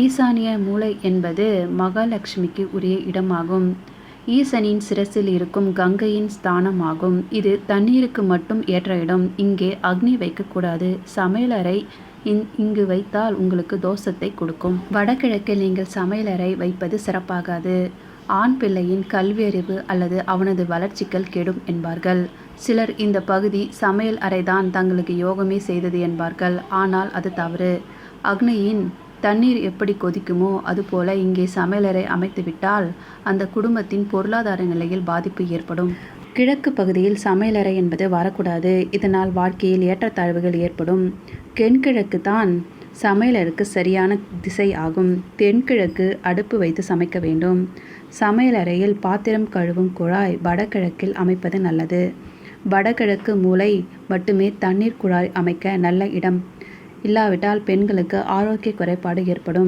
ஈசானிய மூலை என்பது மகாலட்சுமிக்கு உரிய இடமாகும். ஈசனின் சிரசில் இருக்கும் கங்கையின் ஸ்தானமாகும். இது தண்ணீருக்கு மட்டும் ஏற்ற இடம். இங்கே அக்னி வைக்கக்கூடாது. சமையலறை இங்கு வைத்தால் உங்களுக்கு தோஷத்தை கொடுக்கும். வடகிழக்கில் நீங்கள் சமையலறை வைப்பது சிறப்பாகாது. ஆண் பிள்ளையின் கல்வியறிவு அல்லது அவனது வளர்ச்சிகள் கெடும் என்பார்கள். சிலர் இந்த பகுதி சமையல் அறைதான் தங்களுக்கு யோகமே செய்தது என்பார்கள். ஆனால் அது தவறு. அக்னியின் தண்ணீர் எப்படி கொதிக்குமோ அதுபோல இங்கே சமையலறை அமைத்துவிட்டால் அந்த குடும்பத்தின் பொருளாதார நிலையில் பாதிப்பு ஏற்படும். கிழக்கு பகுதியில் சமையலறை என்பது வரக்கூடாது. இதனால் வாழ்க்கையில் ஏற்றத்தாழ்வுகள் ஏற்படும். தென்கிழக்கு தான் சமையலறைக்கு சரியான திசை ஆகும். தென்கிழக்கு அடுப்பு வைத்து சமைக்க வேண்டும். சமையலறையில் பாத்திரம் கழுவும் குழாய் வடகிழக்கில் அமைப்பது நல்லது. வடகிழக்கு மூலை மட்டுமே தண்ணீர் குழாய் அமைக்க நல்ல இடம். இல்லாவிட்டால் பெண்களுக்கு ஆரோக்கிய குறைபாடு ஏற்படும்.